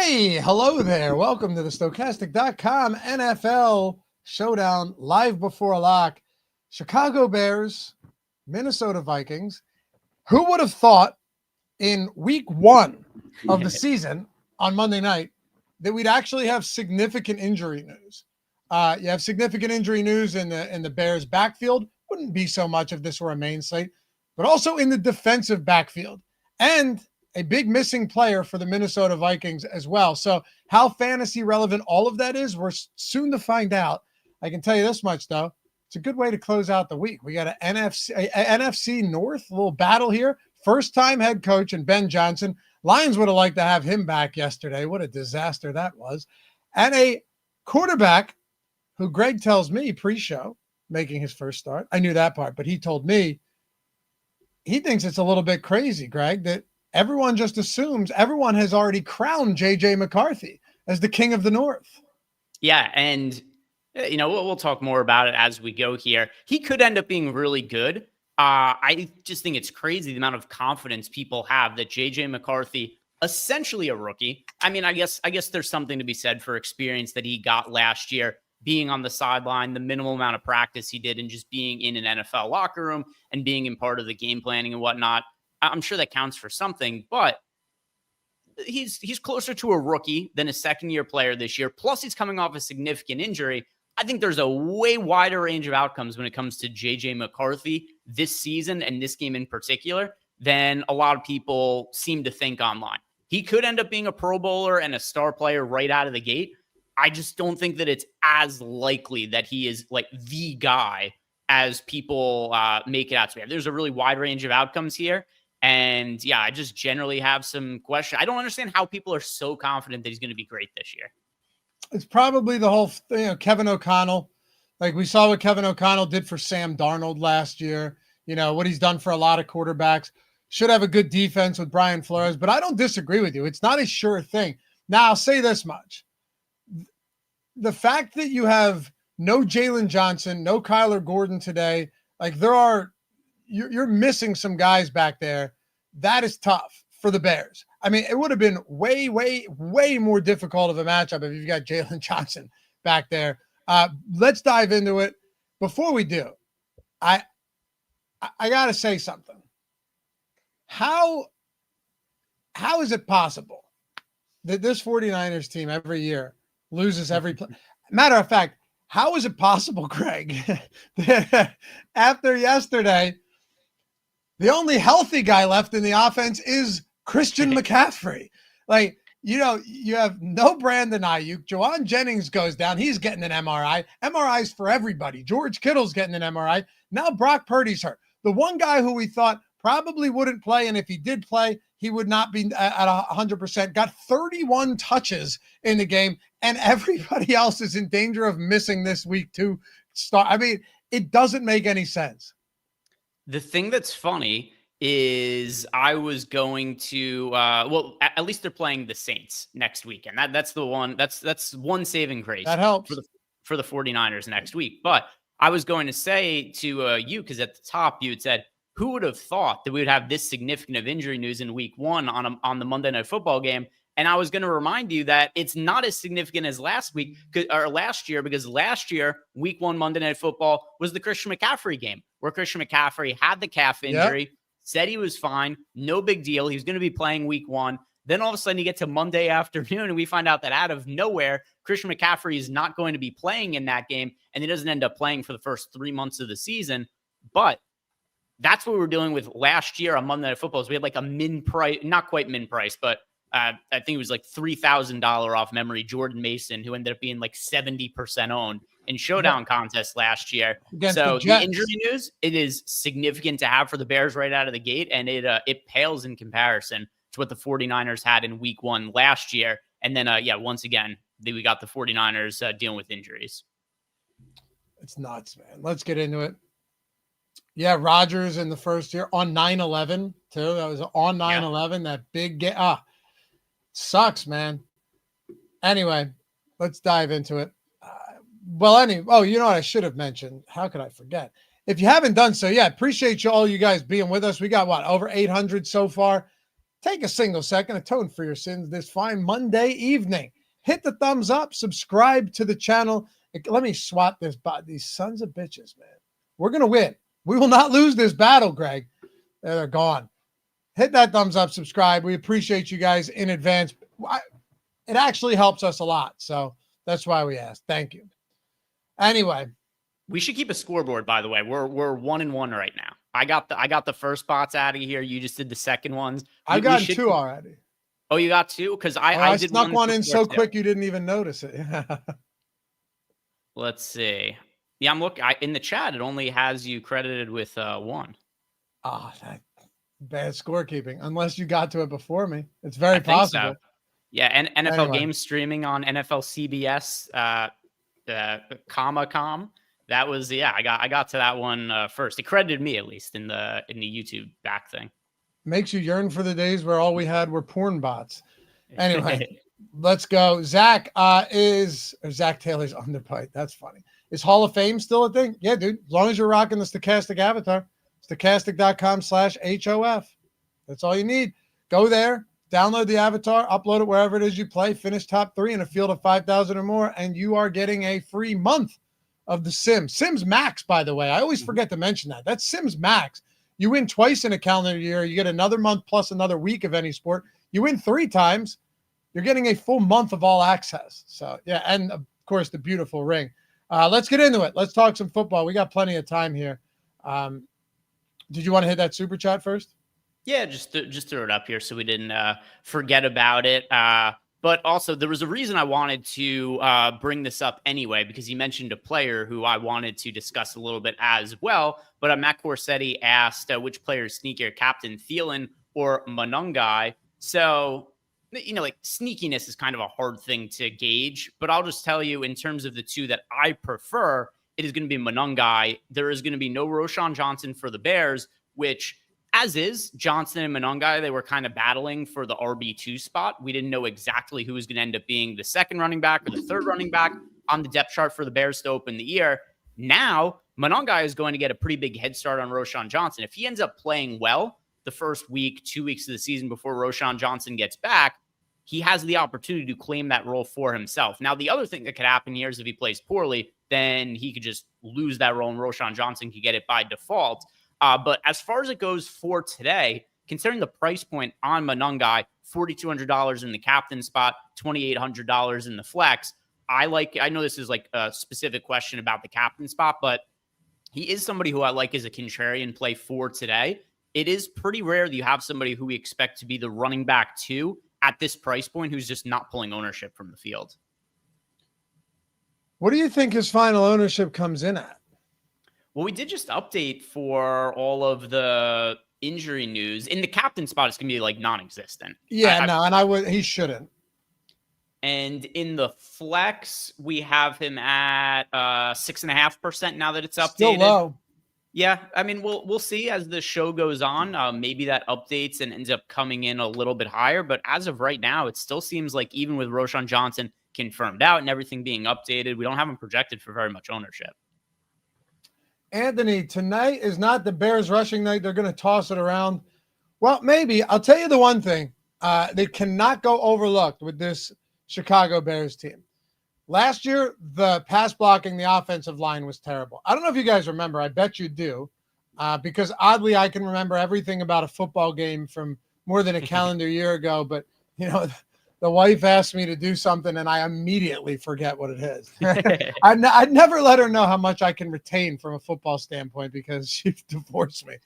Hey, hello there. Welcome to the Stokastic.com NFL Showdown live before a lock. Chicago Bears, Minnesota Vikings. Who would have thought in week one of the season on Monday night that we'd actually have significant injury news? You have significant injury news in the Bears backfield. Wouldn't be so much if this were a main slate, but also in the defensive backfield. And a big missing player for the Minnesota Vikings as well. So how fantasy relevant all of that is, we're soon to find out. I can tell you this much, though. It's a good way to close out the week. We got an NFC North, a little battle here. First-time head coach and Ben Johnson. Lions would have liked to have him back yesterday. What a disaster that was. And a quarterback who Greg tells me pre-show, making his first start. I knew that part, but he told me he thinks it's a little bit crazy, Greg, that everyone just assumes everyone has already crowned J.J. McCarthy as the king of the North. Yeah, and, we'll talk more about it as we go here. He could end up being really good. I just think it's crazy the amount of confidence people have that J.J. McCarthy, essentially a rookie. I mean, I guess there's something to be said for experience that he got last year, being on the sideline, the minimal amount of practice he did, and just being in an NFL locker room and being in part of the game planning and whatnot. I'm sure that counts for something, but he's closer to a rookie than a second-year player this year. Plus, he's coming off a significant injury. I think there's a way wider range of outcomes when it comes to J.J. McCarthy this season and this game in particular than a lot of people seem to think online. He could end up being a Pro Bowler and a star player right out of the gate. I just don't think that it's as likely that he is like the guy as people make it out to be. There's a really wide range of outcomes here. And yeah, I just generally have some questions. I don't understand how people are so confident that he's going to be great this year. It's probably the whole thing, Kevin O'Connell. Like we saw what Kevin O'Connell did for Sam Darnold last year, what he's done for a lot of quarterbacks. Should have a good defense with Brian Flores, but I don't disagree with you. It's not a sure thing. Now, I'll say this much. The fact that you have no Jalen Johnson, no Kyler Gordon today, like you're missing some guys back there. That is tough for the Bears. I mean, it would have been way, way, way more difficult of a matchup if you've got Jalen Johnson back there. Let's dive into it. Before we do, I got to say something. How is it possible that this 49ers team every year loses every play? Matter of fact, how is it possible, Greg, that after yesterday, the only healthy guy left in the offense is Christian McCaffrey? Like, you have no Brandon Ayuk. Juwan Jennings goes down. He's getting an MRI. MRIs for everybody. George Kittle's getting an MRI. Now Brock Purdy's hurt. The one guy who we thought probably wouldn't play, and if he did play, he would not be at 100%, got 31 touches in the game, and everybody else is in danger of missing this week to start. I mean, it doesn't make any sense. The thing that's funny is I was going to, at least they're playing the Saints next week. And that's the one, that's one saving grace. That helps for the 49ers next week. But I was going to say to you, because at the top you had said, who would have thought that we would have this significant of injury news in week one on the Monday Night Football game? And I was going to remind you that it's not as significant as last year, because last year, week one Monday Night Football was the Christian McCaffrey game, where Christian McCaffrey had the calf injury, said he was fine, no big deal. He was going to be playing week one. Then all of a sudden you get to Monday afternoon and we find out that out of nowhere, Christian McCaffrey is not going to be playing in that game. And he doesn't end up playing for the first 3 months of the season. But that's what we were dealing with last year on Monday Night Football. We had like a min price, not quite min price, but I think it was like $3,000 off memory, Jordan Mason, who ended up being like 70% owned in Showdown contest last year. So the injury news, it is significant to have for the Bears right out of the gate, and it pales in comparison to what the 49ers had in week one last year. And then, once again, we got the 49ers dealing with injuries. It's nuts, man. Let's get into it. Yeah, Rodgers in the first year on 9/11 too. That was on 9/11. That big game. Sucks, man. Anyway, let's dive into it. You know what I should have mentioned? How could I forget? If you haven't done so, appreciate all you guys being with us. We got over 800 so far. Take a single second, atone for your sins this fine Monday evening. Hit the thumbs up, subscribe to the channel. Let me swat these sons of bitches, man. We're going to win. We will not lose this battle, Greg. They're gone. Hit that thumbs up, subscribe. We appreciate you guys in advance. It actually helps us a lot. So that's why we asked. Thank you. Anyway. We should keep a scoreboard, by the way. We're 1-1 right now. I got the first spots out of here. You just did the second ones. I've gotten 2 already. Oh, you got 2? Because I did snuck one in so quick you didn't even notice it. Let's see. Yeah, I'm looking in the chat. It only has you credited with 1. Oh, bad scorekeeping. Unless you got to it before me, it's very possible. So. Yeah, and NFL game streaming on NFL CBS, com. That was I got to that one first. It credited me at least in the YouTube back thing. Makes you yearn for the days where all we had were porn bots. Anyway, let's go. Zach Taylor's underbite. That's funny. Is Hall of Fame still a thing? Yeah, dude. As long as you're rocking the Stokastic avatar, stokastic.com/HOF. That's all you need. Go there, download the avatar, upload it wherever it is you play, finish top 3 in a field of 5,000 or more, and you are getting a free month of the Sims Max, by the way. I always forget to mention that. That's Sims Max. You win twice in a calendar year. You get another month plus another week of any sport. You win 3 times. You're getting a full month of all access. So, yeah, and, of course, the beautiful ring. Let's get into it. Let's talk some football. We got plenty of time here. Did you want to hit that super chat first? Yeah, just throw it up here so we didn't forget about it. But also, there was a reason I wanted to bring this up anyway, because you mentioned a player who I wanted to discuss a little bit as well. But Matt Corsetti asked which player is sneakier, Captain Thielen or Monungai. So, like sneakiness is kind of a hard thing to gauge. But I'll just tell you, in terms of the two that I prefer, it is going to be Monungai. There is going to be no Roschon Johnson for the Bears, which, as is, Johnson and Monungai, they were kind of battling for the RB2 spot. We didn't know exactly who was going to end up being the second running back or the third running back on the depth chart for the Bears to open the year. Now, Monungai is going to get a pretty big head start on Roschon Johnson. If he ends up playing well the first week, 2 weeks of the season before Roschon Johnson gets back, he has the opportunity to claim that role for himself. Now, the other thing that could happen here is if he plays poorly, then he could just lose that role and Roschon Johnson could get it by default. But as far as it goes for today, considering the price point on Monungai, $4,200 in the captain spot, $2,800 in the flex, I know this is like a specific question about the captain spot, but he is somebody who I like as a contrarian play for today. It is pretty rare that you have somebody who we expect to be the running back 2 at this price point who's just not pulling ownership from the field. What do you think his final ownership comes in at? Well, we did just update for all of the injury news. In the captain spot, it's going to be like non-existent. Yeah, he shouldn't. And in the flex, we have him at 6.5% now that it's updated. Still low. Yeah, I mean, we'll see as the show goes on. Maybe that updates and ends up coming in a little bit higher. But as of right now, it still seems like even with Roschon Johnson confirmed out and everything being updated, we don't have him projected for very much ownership. Anthony, tonight is not the Bears rushing night. They're going to toss it around. Well, maybe. I'll tell you the one thing. They cannot go overlooked with this Chicago Bears team. Last year, the pass blocking, the offensive line was terrible. I don't know if you guys remember. I bet you do. Because oddly, I can remember everything about a football game from more than a calendar year ago. But, the wife asked me to do something, and I immediately forget what it is. I'd never let her know how much I can retain from a football standpoint because she divorced me.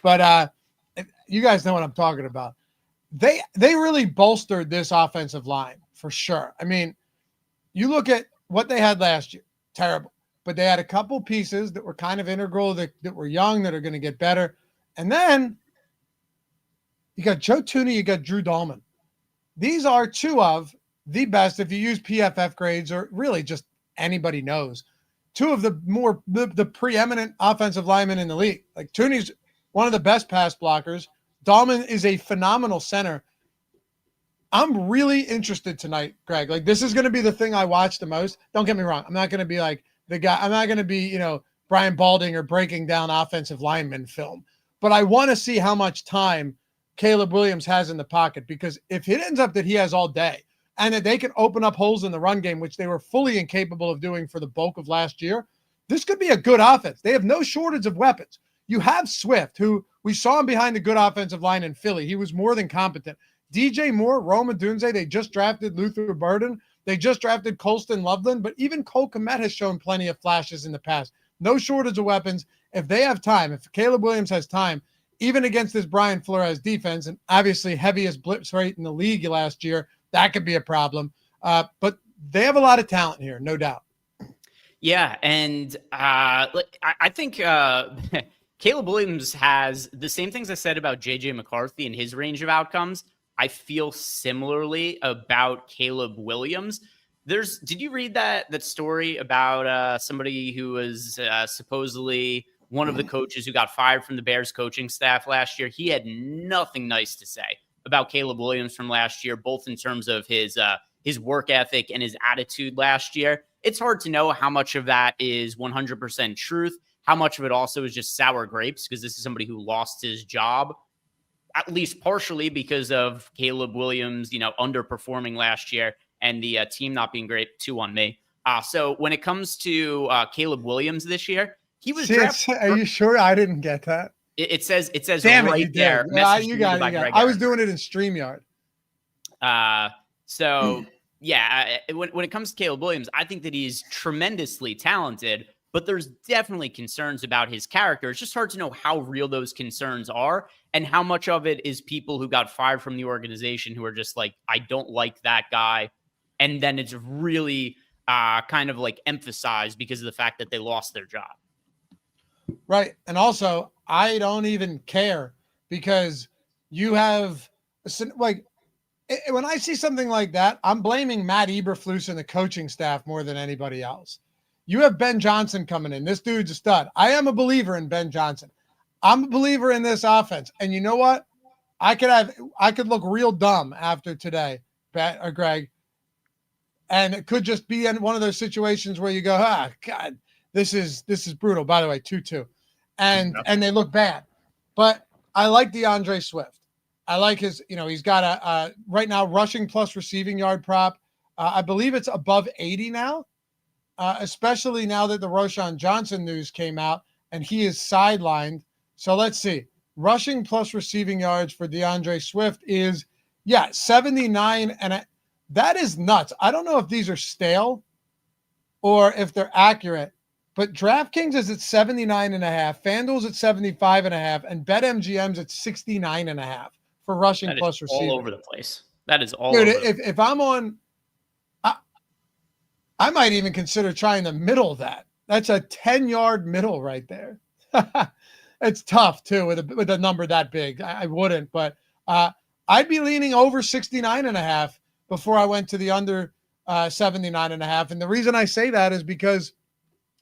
But you guys know what I'm talking about. They really bolstered this offensive line for sure. I mean, you look at what they had last year, terrible. But they had a couple pieces that were kind of integral, that were young, that are going to get better. And then you got Joe Thuney, you got Drew Dahlman. These are 2 of the best, if you use PFF grades or really just anybody knows, 2 of the preeminent offensive linemen in the league. Like Thuney's one of the best pass blockers. Dahlman is a phenomenal center. I'm really interested tonight, Greg. Like this is going to be the thing I watch the most. Don't get me wrong. I'm not going to be like the guy. I'm not going to be, Brian Balding or breaking down offensive lineman film. But I want to see how much time Caleb Williams has in the pocket, because if it ends up that he has all day and that they can open up holes in the run game, which they were fully incapable of doing for the bulk of last year, this could be a good offense. They have no shortage of weapons. You have Swift, who we saw him behind the good offensive line in Philly. He was more than competent. DJ Moore, Rome Odunze, they just drafted Luther Burden. They just drafted Colston Loveland, but even Cole Kmet has shown plenty of flashes in the past. No shortage of weapons. If they have time, if Caleb Williams has time, even against this Brian Flores defense, and obviously heaviest blitz rate in the league last year, that could be a problem. But they have a lot of talent here, no doubt. Yeah, and I think Caleb Williams has the same things I said about J.J. McCarthy and his range of outcomes. I feel similarly about Caleb Williams. Did you read that story about somebody who was supposedly one of the coaches who got fired from the Bears coaching staff last year? He had nothing nice to say about Caleb Williams from last year, both in terms of his work ethic and his attitude last year. It's hard to know how much of that is 100% truth, how much of it also is just sour grapes, because this is somebody who lost his job, at least partially because of Caleb Williams, underperforming last year and the team not being great. 2 on me. So when it comes to Caleb Williams this year, he was drafted. Are you sure I didn't get that? It says Damn right it, there. Yeah, you got it. I was doing it in StreamYard. So yeah, when it comes to Caleb Williams, I think that he's tremendously talented, but there's definitely concerns about his character. It's just hard to know how real those concerns are and how much of it is people who got fired from the organization who are just like, I don't like that guy. And then it's really kind of like emphasized because of the fact that they lost their job. Right. And also, I don't even care, because you have, like, when I see something like that, I'm blaming Matt Eberflus and the coaching staff more than anybody else. You have Ben Johnson coming in. This dude's a stud. I am a believer in Ben Johnson. I'm a believer in this offense. And you know what? I could look real dumb after today, Greg. And it could just be in one of those situations where you go, God, this is brutal. By the way, 2-2. And they look bad. But I like DeAndre Swift. I like his, he's got a right now rushing plus receiving yard prop. I believe it's above 80 now, especially now that the Roschon Johnson news came out and he is sidelined. So let's see. Rushing plus receiving yards for DeAndre Swift is, 79. And that is nuts. I don't know if these are stale or if they're accurate, but DraftKings is at 79.5, FanDuel's at 75.5, and BetMGM's at 69.5 for rushing plus receiving. All over the place. That is all Dude, over. If I'm on, I might even consider trying the middle of that. That's a 10-yard middle right there. It's tough too with a number that big. I wouldn't, but I'd be leaning over 69.5 before I went to the under 79.5. And the reason I say that is because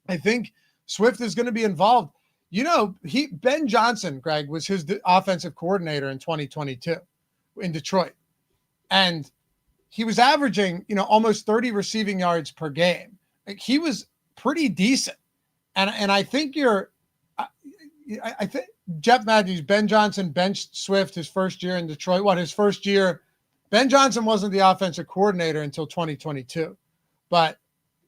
I think Swift is going to be involved. Ben Johnson, Greg, was his offensive coordinator in 2022 in Detroit. And he was averaging, almost 30 receiving yards per game. Like, he was pretty decent. And I think I think Jeff Matthews, Ben Johnson benched Swift his first year in Detroit. His first year, Ben Johnson wasn't the offensive coordinator until 2022. But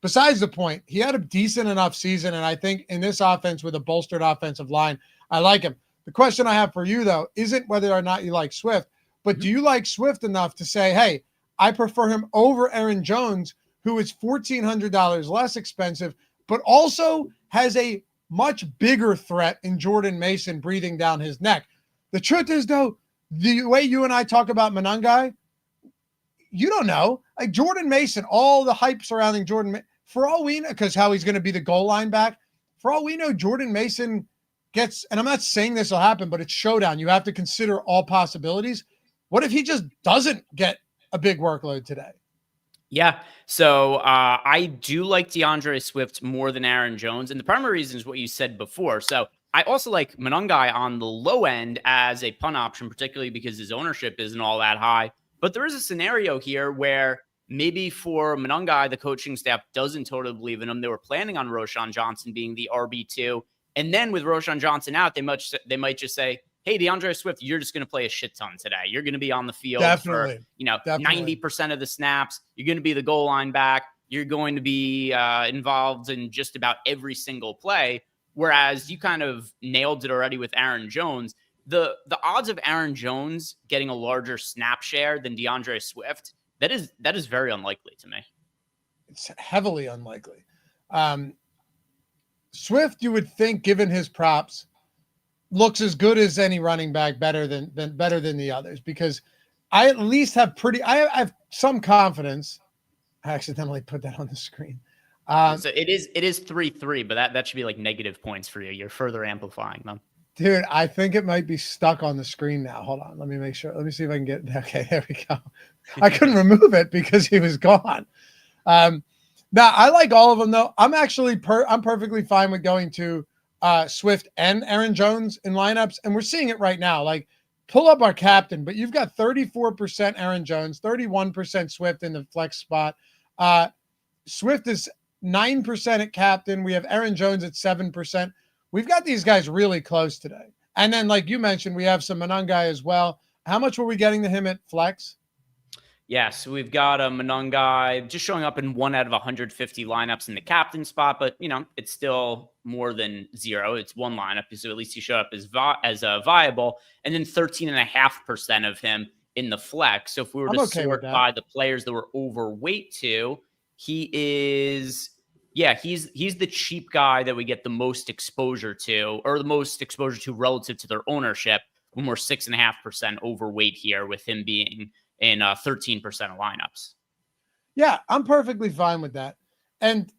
besides the point, he had a decent enough season, and I think in this offense with a bolstered offensive line, I like him. The question I have for you, though, isn't whether or not you like Swift, but do you like Swift enough to say, hey, I prefer him over Aaron Jones, who is $1,400 less expensive, but also has a much bigger threat in Jordan Mason breathing down his neck? The truth is, though, the way you and I talk about Monangai, you don't know. Like Jordan Mason, all the hype surrounding Jordan, for all we know, because how he's going to be the goal line back, for all we know, Jordan Mason gets, and I'm not saying this will happen, but it's Showdown. You have to consider all possibilities. What if he just doesn't get a big workload today? Yeah. So I do like DeAndre Swift more than Aaron Jones. And the primary reason is what you said before. So I also like Monangai on the low end as a punt option, particularly because his ownership isn't all that high. But there is a scenario here where maybe for Monangai, the coaching staff doesn't totally believe in him. They were planning on Roschon Johnson being the RB2. And then with Roschon Johnson out, they might just say, hey, DeAndre Swift, you're just going to play a shit ton today. You're going to be on the field Definitely. for, 90% of the snaps. You're going to be the goal line back. You're going to be involved in just about every single play. Whereas you kind of nailed it already with Aaron Jones. The odds of Aaron Jones getting a larger snap share than DeAndre Swift, that is very unlikely to me. It's heavily unlikely. Swift, you would think, given his props, looks as good as any running back, better than the others, because I at least have I have some confidence. I accidentally put that on the screen. So it is 3-3, but that should be like negative points for you. You're further amplifying them. Dude, I think it might be stuck on the screen now. Hold on. Let me make sure. Let me see if I can get, okay, there we go. I couldn't remove it because he was gone. Now I like all of them though. I'm actually, I'm perfectly fine with going to Swift and Aaron Jones in lineups. And we're seeing it right now. Like, pull up our captain, but you've got 34% Aaron Jones, 31% Swift in the flex spot. Swift is 9% at captain. We have Aaron Jones at 7%. We've got these guys really close today. And then, like you mentioned, we have some Monangai as well. How much were we getting to him at flex? Yeah, so we've got a Monangai just showing up in 1 out of 150 lineups in the captain spot, but it's still more than 0. It's 1 lineup, so at least he showed up as viable, and then 13.5% of him in the flex. So if we were to sort by the players that were overweight to, he is, he's the cheap guy that we get the most exposure to, or the most exposure to relative to their ownership, when we're 6.5% overweight here, with him being in 13% of lineups. Yeah, I'm perfectly fine with that. And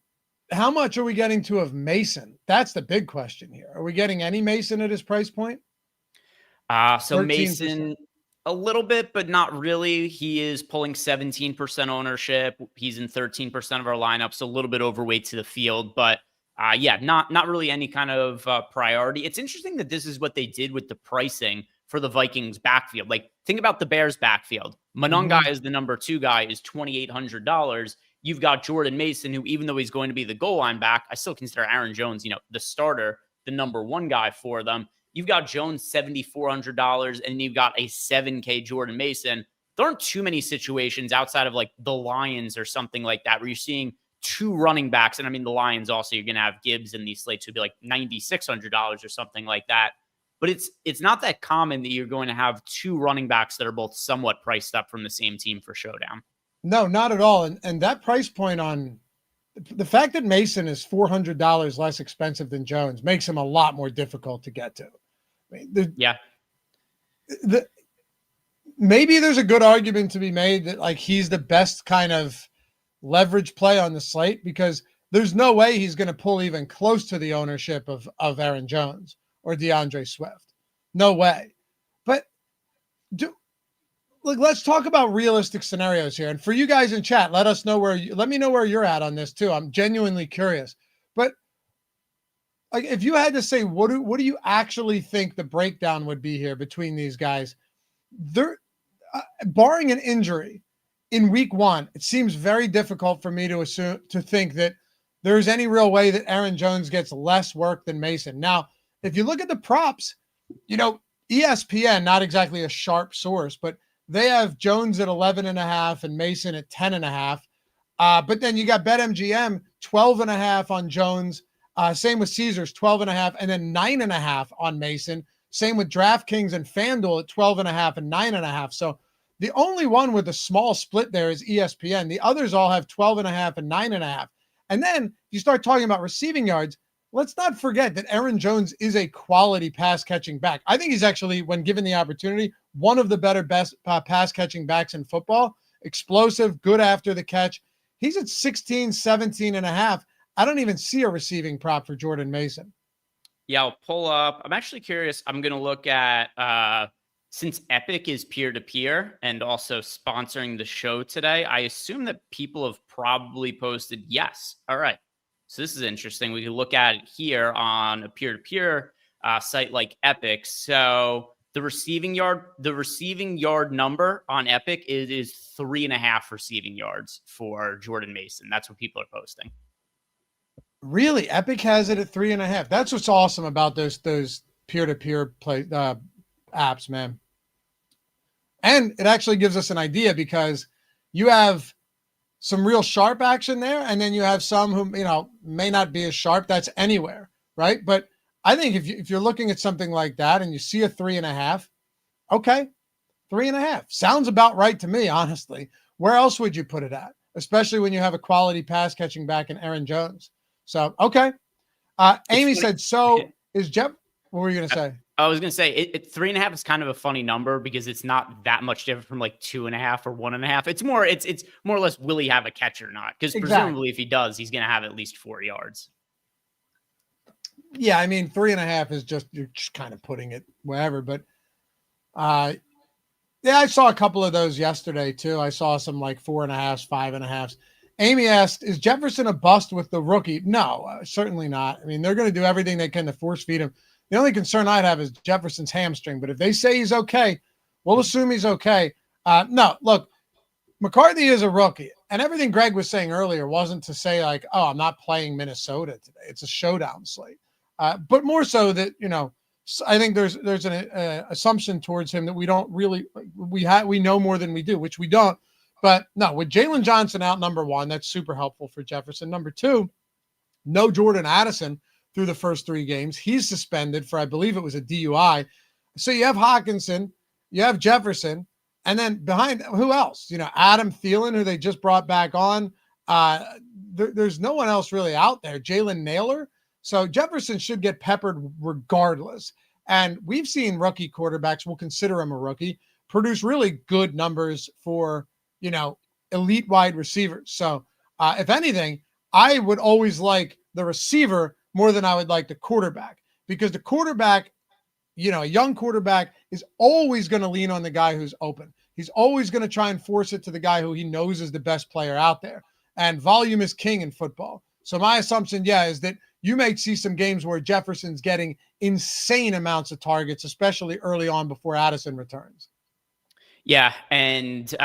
how much are we getting to of Mason? That's the big question here. Are we getting any Mason at his price point? So 13%. Mason, a little bit, but not really. He is pulling 17% ownership. He's in 13% of our lineups, a little bit overweight to the field, but not really any kind of priority. It's interesting that this is what they did with the pricing for the Vikings backfield. Like, think about the Bears backfield. Monangai is the number 2 guy, is $2,800. You've got Jordan Mason, who, even though he's going to be the goal line back, I still consider Aaron Jones, the starter, the number 1 guy for them. You've got Jones, $7,400, and you've got a $7K Jordan Mason. There aren't too many situations outside of like the Lions or something like that where you're seeing 2 running backs. And I mean, the Lions also, you're going to have Gibbs in these slates who'd be like $9,600 or something like that. But it's not that common that you're going to have 2 running backs that are both somewhat priced up from the same team for Showdown. No, not at all. And that price point, on the fact that Mason is $400 less expensive than Jones, makes him a lot more difficult to get to. I mean, maybe there's a good argument to be made that like he's the best kind of leverage play on the slate, because there's no way he's going to pull even close to the ownership of Aaron Jones or DeAndre Swift. No way. But let's talk about realistic scenarios here. And for you guys in chat, let me know where you're at on this too. I'm genuinely curious. But like, if you had to say, what do you actually think the breakdown would be here between these guys? They're barring an injury in week 1, it seems very difficult for me to think that there's any real way that Aaron Jones gets less work than Mason. Now, if you look at the props, ESPN, not exactly a sharp source, but they have Jones at 11.5 and Mason at 10.5. But then you got BetMGM 12.5 on Jones. Same with Caesars, 12.5, and then 9.5 on Mason. Same with DraftKings and FanDuel at 12.5 and 9.5. So the only one with a small split there is ESPN. The others all have 12.5 and 9.5. And then you start talking about receiving yards. Let's not forget that Aaron Jones is a quality pass catching back. I think he's actually, when given the opportunity, one of the best pass catching backs in football. Explosive, good after the catch. He's at 16, 17.5. I don't even see a receiving prop for Jordan Mason. Yeah, I'll pull up. I'm actually curious. I'm going to look at, since Epic is peer-to-peer and also sponsoring the show today, I assume that people have probably posted yes. All right. So this is interesting. We can look at it here on a peer-to-peer site like Epic. So the receiving yard number on Epic is 3.5 receiving yards for Jordan Mason. That's what people are posting. Really? Epic has it at 3.5. That's what's awesome about those peer-to-peer play apps, man. And it actually gives us an idea because you have some real sharp action there, and then you have some who, may not be as sharp. That's anywhere, right? But I think if you're looking at something like that and you see a 3.5, okay, 3.5 sounds about right to me, honestly. Where else would you put it at? Especially when you have a quality pass catching back in Aaron Jones. So, okay. Amy said, so is Jeff, what were you going to say? I was going to say 3.5 is kind of a funny number because it's not that much different from like 2.5 or 1.5. It's more or less, will he have a catch or not? Because presumably if he does, he's going to have at least 4 yards. Yeah. I mean, 3.5 is you're just kind of putting it wherever, but yeah, I saw a couple of those yesterday too. I saw some like 4.5s, 5.5s. Amy asked, is Jefferson a bust with the rookie? No, certainly not. I mean, they're going to do everything they can to force feed him. The only concern I'd have is Jefferson's hamstring, but if they say he's okay, we'll assume he's okay. No, look, McCarthy is a rookie, and everything Greg was saying earlier wasn't to say like, oh, I'm not playing Minnesota today. It's a showdown slate, but more so that, I think there's an assumption towards him that we don't really, we know more than we do, which we don't. But no, with Jalen Johnson out, number one, that's super helpful for Jefferson. Number two, no Jordan Addison through the first 3 games. He's suspended for, I believe it was a DUI. So you have Hawkinson, you have Jefferson, and then behind, who else? Adam Thielen, who they just brought back on. There's no one else really out there. Jalen Naylor. So Jefferson should get peppered regardless. And we've seen rookie quarterbacks, we'll consider him a rookie, produce really good numbers for, elite wide receivers. So if anything, I would always like the receiver more than I would like the quarterback, because the quarterback, a young quarterback is always going to lean on the guy who's open. He's always going to try and force it to the guy who he knows is the best player out there. And volume is king in football. So my assumption, is that you may see some games where Jefferson's getting insane amounts of targets, especially early on before Addison returns. Yeah. And the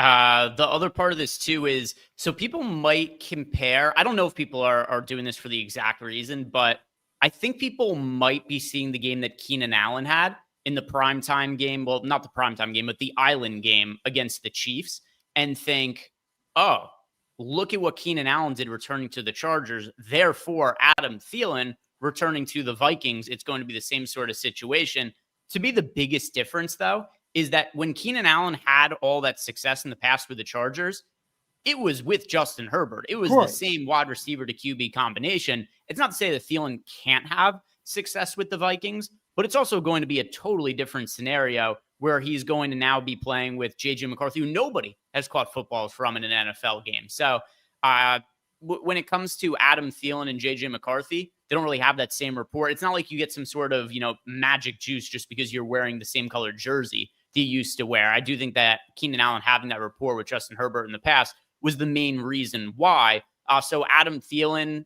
other part of this too is, so people might compare, I don't know if people are doing this for the exact reason, but I think people might be seeing the game that Keenan Allen had in the primetime game. Well, not the primetime game, but the Island game against the Chiefs, and think, oh, look at what Keenan Allen did returning to the Chargers. Therefore, Adam Thielen returning to the Vikings, it's going to be the same sort of situation. To be the biggest difference, though, is that when Keenan Allen had all that success in the past with the Chargers, it was with Justin Herbert. It was the same wide receiver to QB combination. It's not to say that Thielen can't have success with the Vikings, but it's also going to be a totally different scenario where he's going to now be playing with J.J. McCarthy, who nobody has caught footballs from in an NFL game. So when it comes to Adam Thielen and J.J. McCarthy, they don't really have that same rapport. It's not like you get some sort of, magic juice just because you're wearing the same colored jersey that you used to wear. I do think that Keenan Allen having that rapport with Justin Herbert in the past was the main reason why. So Adam Thielen,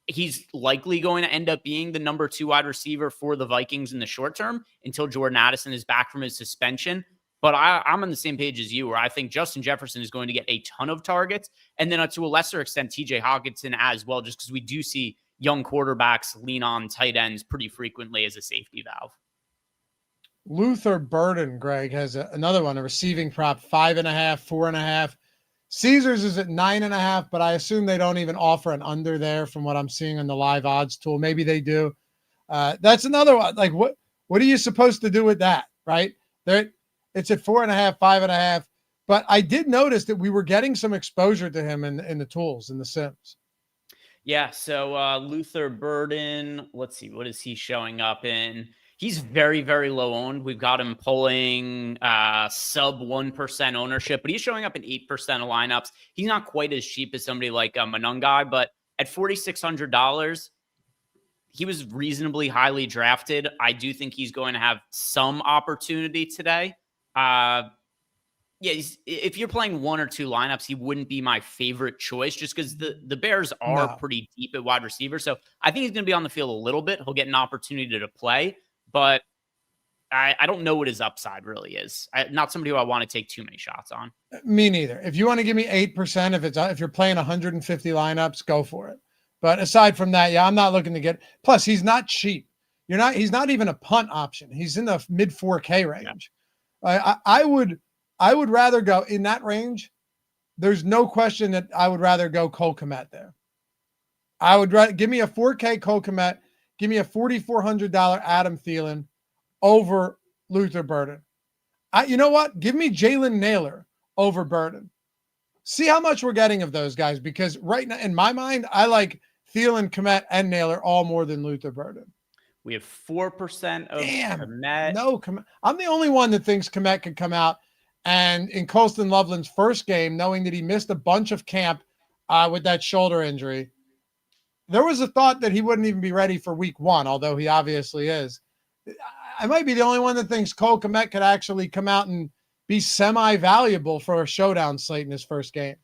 he's likely going to end up being the number 2 wide receiver for the Vikings in the short term until Jordan Addison is back from his suspension. But I'm on the same page as you, where I think Justin Jefferson is going to get a ton of targets. And then to a lesser extent, TJ Hawkinson as well, just because we do see young quarterbacks lean on tight ends pretty frequently as a safety valve. Luther Burden, Greg, has another one, a receiving prop, 5.5, 4.5. Caesars is at 9.5, but I assume they don't even offer an under there from what I'm seeing on the live odds tool. Maybe they do. That's another one. Like, what are you supposed to do with that, right? It's at 4.5, 5.5. But I did notice that we were getting some exposure to him in the tools, in the sims. Yeah, so Luther Burden, let's see, what is he showing up in? He's very, very low owned. We've got him pulling sub 1% ownership, but he's showing up in 8% of lineups. He's not quite as cheap as somebody like Monungai, but at $4,600, he was reasonably highly drafted. I do think he's going to have some opportunity today. If you're playing 1 or 2 lineups, he wouldn't be my favorite choice just because the Bears are pretty deep at wide receiver. So I think he's going to be on the field a little bit. He'll get an opportunity to play. But I don't know what his upside really is. Not somebody who I want to take too many shots on. Me neither. If you want to give me 8%, if you're playing 150 lineups, go for it. But aside from that, I'm not looking to get. Plus, he's not cheap. He's not even a punt option. He's in the mid 4K range. Yeah. I would rather go in that range. There's no question that I would rather go Cole Kmet there. I would rather give me a 4K Cole Kmet, give me a $4,400 Adam Thielen over Luther Burden. You know what? Give me Jalen Naylor over Burden. See how much we're getting of those guys, because right now, in my mind, I like Thielen, Kmet, and Naylor all more than Luther Burden. We have 4% of Kmet. No, I'm the only one that thinks Kmet could come out. And in Colston Loveland's first game, knowing that he missed a bunch of camp with that shoulder injury, there was a thought that he wouldn't even be ready for week 1, although he obviously is. I might be the only one that thinks Cole Kmet could actually come out and be semi-valuable for a showdown slate in his first game.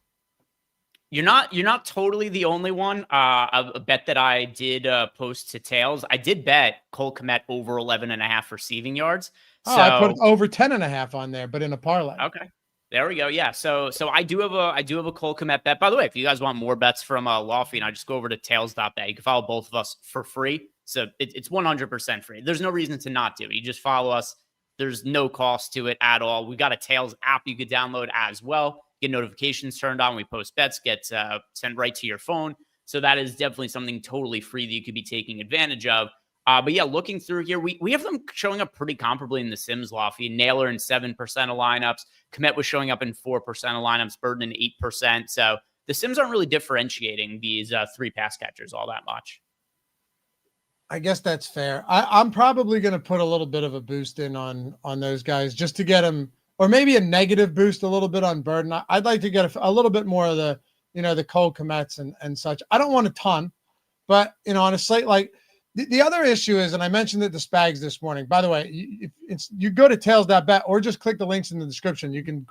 You're not totally the only one. A bet that I did post to Tails, I did bet Cole Kmet over 11.5 receiving yards. So I put over 10.5 on there, but in a parlay. Okay. There we go. Yeah. So I do have a Cole Kmet bet. By the way, if you guys want more bets from Loughy, and I just go over to tails.bet, you can follow both of us for free. So it's 100% free. There's no reason to not do it. You just follow us. There's no cost to it at all. We got a Tails app you could download as well. Get notifications turned on. We post bets, get sent right to your phone. So that is definitely something totally free that you could be taking advantage of. But yeah, looking through here, we have them showing up pretty comparably in the Sims, Loughy. Naylor in 7% of lineups. Kmet was showing up in 4% of lineups. Burden in 8%. So the Sims aren't really differentiating these 3 pass catchers all that much. I guess that's fair. I'm probably going to put a little bit of a boost in on those guys just to get them, or maybe a negative boost a little bit on Burden. I'd like to get a little bit more of the, the Cole Kmets and such. I don't want a ton, but, on a slate like the other issue is, and I mentioned it to Spags this morning, by the way, you go to tails.bet or just click the links in the description. You can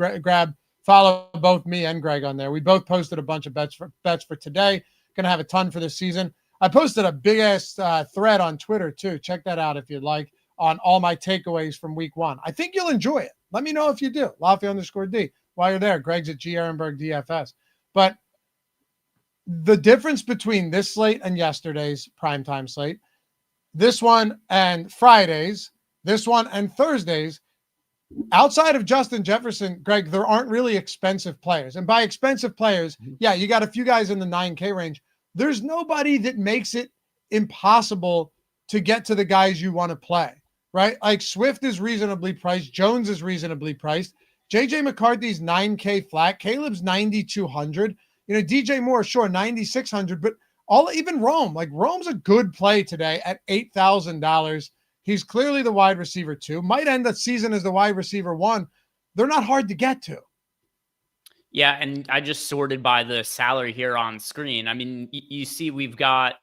follow both me and Greg on there. We both posted a bunch of bets for today. Going to have a ton for this season. I posted a big ass thread on Twitter too. Check that out if you'd like, on all my takeaways from week 1. I think you'll enjoy it. Let me know if you do. Loughy_D. While you're there, Greg's at G Ehrenberg DFS. But the difference between this slate and yesterday's primetime slate, this one and Fridays, this one and Thursdays, outside of Justin Jefferson, Greg, there aren't really expensive players. And by expensive players, yeah, you got a few guys in the 9K range. There's nobody that makes it impossible to get to the guys you want to play, right? Like Swift is reasonably priced. Jones is reasonably priced. JJ McCarthy's 9K flat. Caleb's 9,200. DJ Moore, sure, 9,600. But even Rome, Rome's a good play today at $8,000. He's clearly the wide receiver 2. Might end the season as the wide receiver 1. They're not hard to get to. Yeah, and I just sorted by the salary here on screen. I mean, you see we've got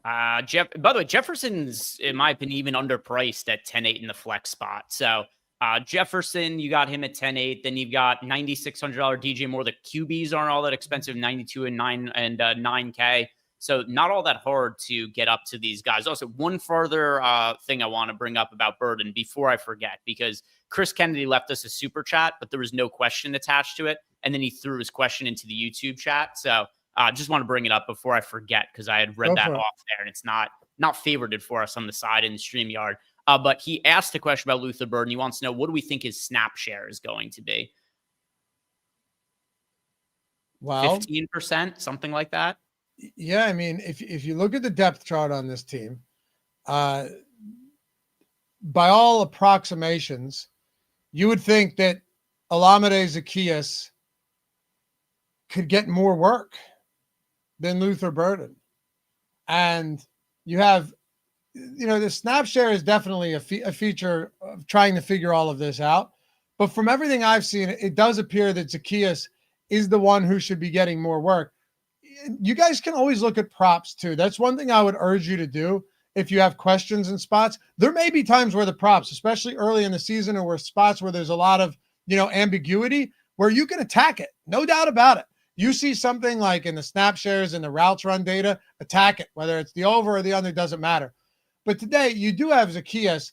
by the way, Jefferson's, in my opinion, even underpriced at 10.8 in the flex spot. So Jefferson, you got him at 10.8. Then you've got $9,600 DJ Moore. The QBs aren't all that expensive, 92 and 9K. So not all that hard to get up to these guys. Also, one further thing I want to bring up about Burden before I forget, because Chris Kennedy left us a super chat, but there was no question attached to it. And then he threw his question into the YouTube chat. So just want to bring it up before I forget, because I had read that off there, and it's not favorited for us on the side in the StreamYard. But he asked a question about Luther Burden. He wants to know, what do we think his snap share is going to be? Well, 15%, something like that. Yeah, I mean, if you look at the depth chart on this team, by all approximations, you would think that Olamide Zaccheaus could get more work than Luther Burden. And you have, the snap share is definitely a feature of trying to figure all of this out. But from everything I've seen, it does appear that Zaccheaus is the one who should be getting more work. You guys can always look at props too. That's one thing I would urge you to do if you have questions in spots. There may be times where the props, especially early in the season, or where spots where there's a lot of, ambiguity, where you can attack it. No doubt about it. You see something like in the snap shares and the routes run data, attack it. Whether it's the over or the under, doesn't matter. But today you do have Zaccheaus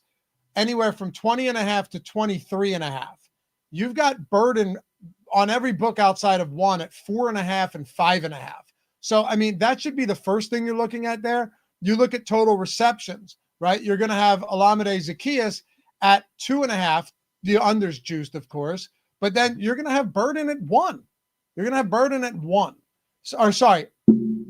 anywhere from 20.5 to 23.5. You've got Burden on every book outside of one at 4.5 and 5.5. So, I mean, that should be the first thing you're looking at there. You look at total receptions. right? You're going to have Olamide Zaccheaus at 2.5. The under's juiced, of course, but then you're going to have Burden at 1. You're going to have Burden at 1. Or sorry,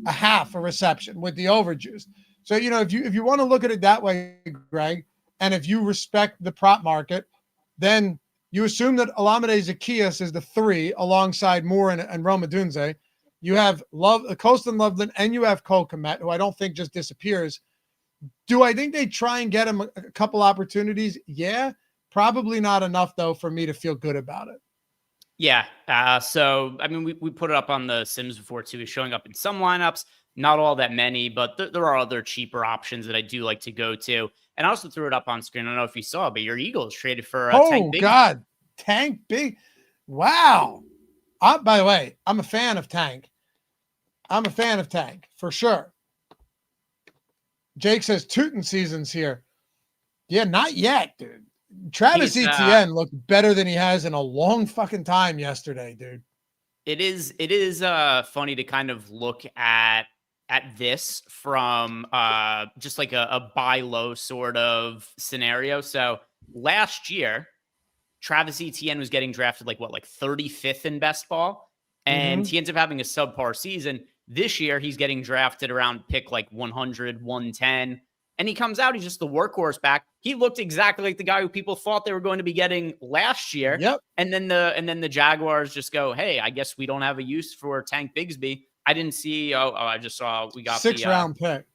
a half a reception with the overjuiced. So, if you want to look at it that way, Greg, and if you respect the prop market, then you assume that Olamide Zaccheaus is the 3 alongside Moore and Roma Dunze. You have Colston Loveland, and you have Cole Kmet, who I don't think just disappears. Do I think they try and get him a couple opportunities? Yeah, probably not enough, though, for me to feel good about it. Yeah. So, I mean, we put it up on the Sims before, too. He's showing up in some lineups, not all that many, but there are other cheaper options that I do like to go to. And I also threw it up on screen. I don't know if you saw, but your Eagles traded for Tank Bigsby. Oh, God. Tank Big. Wow. By the way, I'm a fan of Tank. For sure. Jake says Tootin season's here. Yeah, not yet, dude. Travis Etienne looked better than he has in a long fucking time yesterday, dude. It is funny to kind of look at this from just like a buy low sort of scenario. So last year, Travis Etienne was getting drafted like 35th in best ball, and he ends up having a subpar season. This year, he's getting drafted around pick like 100, 110. And he comes out, he's just the workhorse back. He looked exactly like the guy who people thought they were going to be getting last year. Yep. And then the Jaguars just go, hey, I guess we don't have a use for Tank Bigsby. I didn't see. I just saw we got 6th round pick,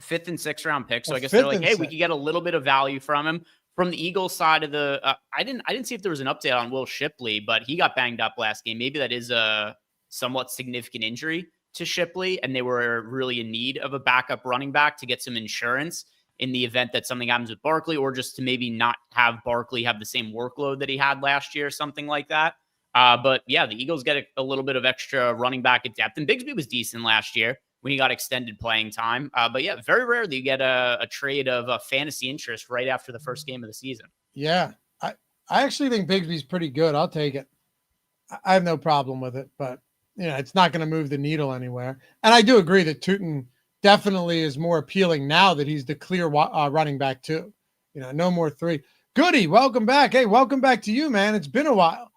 5th and 6th round pick. So I guess they're like, hey, we could get a little bit of value from him. From the Eagles side of the, I didn't see if there was an update on Will Shipley, but he got banged up last game. Maybe that is a somewhat significant injury to Shipley, and they were really in need of a backup running back to get some insurance in the event that something happens with Barkley, or just to maybe not have Barkley have the same workload that he had last year, something like that. But yeah, the Eagles get a little bit of extra running back at depth, and Bigsby was decent last year when he got extended playing time. But yeah, very rare that you get a trade of fantasy interest right after the first game of the season. Yeah, I actually think Bigsby's pretty good. I'll take it. I have no problem with it, but it's not going to move the needle anywhere. And I do agree that Tootin definitely is more appealing now that he's the clear running back too. No more 3. Goody, welcome back. Hey, welcome back to you, man. It's been a while.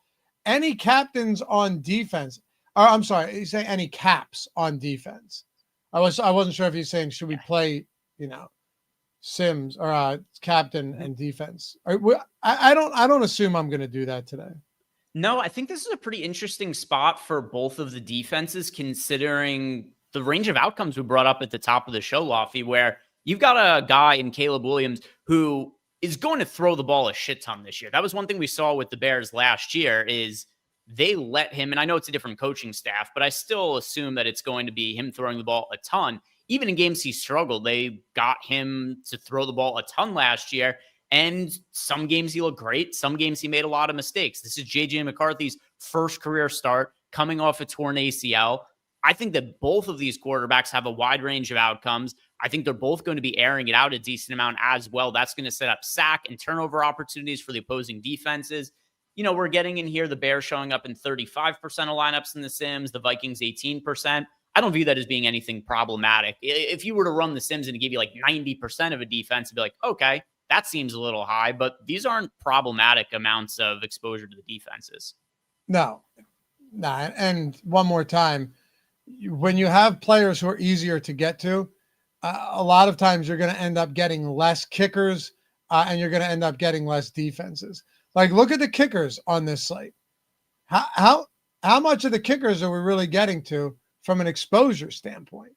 Any captains on defense? Or I'm sorry, you say any caps on defense? I wasn't sure if he's saying should we play, Sims or captain and defense. I don't assume I'm going to do that today. No, I think this is a pretty interesting spot for both of the defenses, considering the range of outcomes we brought up at the top of the show, Loughy, where you've got a guy in Caleb Williams who is going to throw the ball a shit ton this year. That was one thing we saw with the Bears last year is they let him, and I know it's a different coaching staff, but I still assume that it's going to be him throwing the ball a ton. Even in games he struggled, they got him to throw the ball a ton last year. And some games he looked great. Some games he made a lot of mistakes. This is J.J. McCarthy's first career start coming off a torn ACL. I think that both of these quarterbacks have a wide range of outcomes. I think they're both going to be airing it out a decent amount as well. That's going to set up sack and turnover opportunities for the opposing defenses. We're getting in here, the Bears showing up in 35% of lineups in the Sims, the Vikings 18%. I don't view that as being anything problematic. If you were to run the Sims and give you like 90% of a defense, it'd be like, okay, that seems a little high, but these aren't problematic amounts of exposure to the defenses. No. And one more time, when you have players who are easier to get to, a lot of times you're going to end up getting less kickers and you're going to end up getting less defenses. Like, look at the kickers on this slate. How much of the kickers are we really getting to from an exposure standpoint?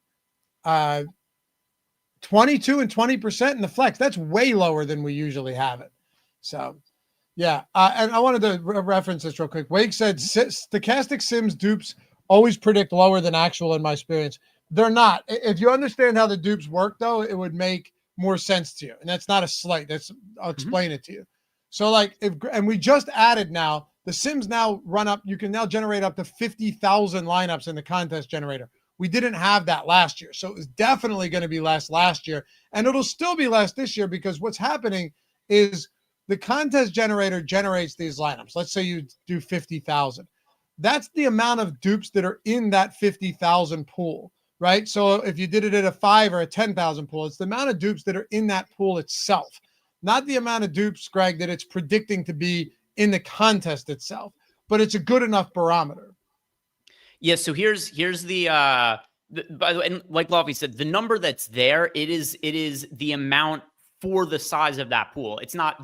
22 and 20% in the flex. That's way lower than we usually have it. So, yeah. And I wanted to reference this real quick. Wake said Stokastic Sims dupes always predict lower than actual in my experience. They're not. If you understand how the dupes work, though, it would make more sense to you. And that's not a slight. I'll explain it to you. So, and we just added now, the Sims now run up. You can now generate up to 50,000 lineups in the contest generator. We didn't have that last year. So it was definitely going to be less last year. And it'll still be less this year because what's happening is the contest generator generates these lineups. Let's say you do 50,000. That's the amount of dupes that are in that 50,000 pool. right? So if you did it at a 5 or a 10,000 pool, it's the amount of dupes that are in that pool itself, not the amount of dupes, Greg, that it's predicting to be in the contest itself. But it's a good enough barometer. Yeah. So here's by the way, and like Loughy said, the number that's there, it is the amount for the size of that pool. It's not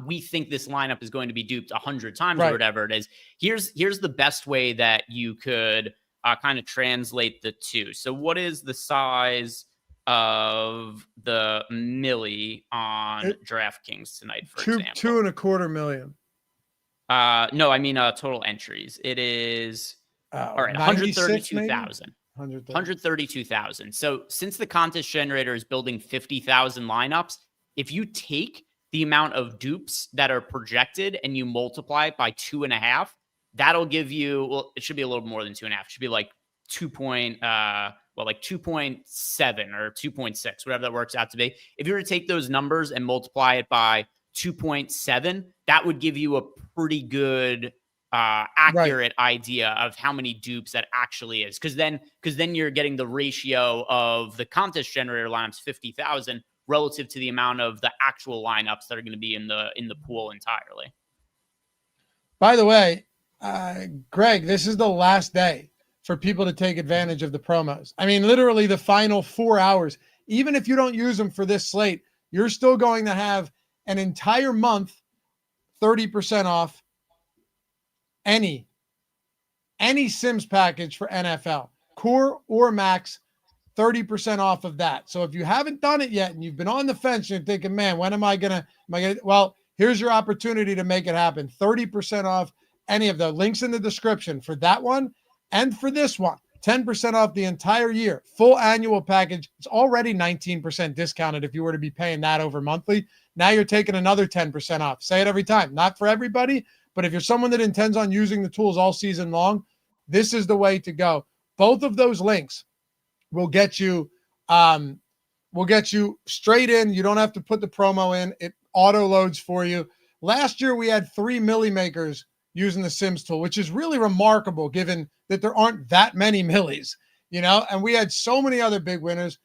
we think this lineup is going to be duped 100 times or whatever it is. Here's the best way that you could kind of translate the two. So what is the size of the milli on DraftKings tonight, for example? 2.25 million. No, I mean total entries. It is all right, 132,000. 132,000. So since the contest generator is building 50,000 lineups, if you take the amount of dupes that are projected and you multiply it by 2.5, that'll give you, well, it should be a little more than 2.5. It should be like 2.7 or 2.6, whatever that works out to be. If you were to take those numbers and multiply it by 2.7, that would give you a pretty good accurate idea of how many dupes that actually is. Because then you're getting the ratio of the contest generator lineups, 50,000, relative to the amount of the actual lineups that are going to be in the pool entirely. By the way, Greg, this is the last day for people to take advantage of the promos. I mean, literally the final 4 hours. Even if you don't use them for this slate, you're still going to have an entire month, 30% off any Sims package for NFL, core or max, 30% off of that. So if you haven't done it yet and you've been on the fence and you're thinking, man, when am I gonna, well, here's your opportunity to make it happen. 30% off any of the links in the description for that one and for this one. 10% off the entire year, full annual package. It's already 19% discounted if you were to be paying that over monthly. Now you're taking another 10% off. Say it every time. Not for everybody, but if you're someone that intends on using the tools all season long, this is the way to go. Both of those links will get you straight in. You don't have to put the promo in. It auto loads for you. Last year, we had 3 milli makers using the Sims tool, which is really remarkable given that there aren't that many millis, and we had so many other big winners.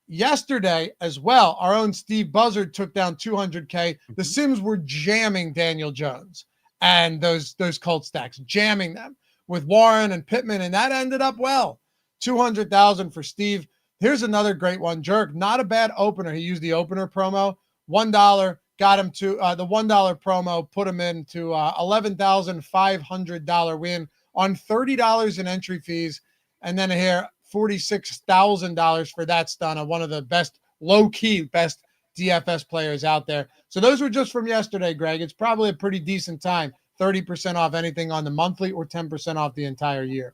Yesterday as well, our own Steve Buzzard took down 200K. The Sims were jamming Daniel Jones and those Colt stacks, jamming them with Warren and Pittman, and that ended up well. 200,000 for Steve. Here's another great one. Jerk, not a bad opener. He used the opener promo. $1 got him to the $1 promo, put him into $11,500 win on $30 in entry fees. And then here, $46,000 for that stun of one of the best, low-key best DFS players out there. So those were just from yesterday, Greg. It's probably a pretty decent time. 30% off anything on the monthly or 10% off the entire year.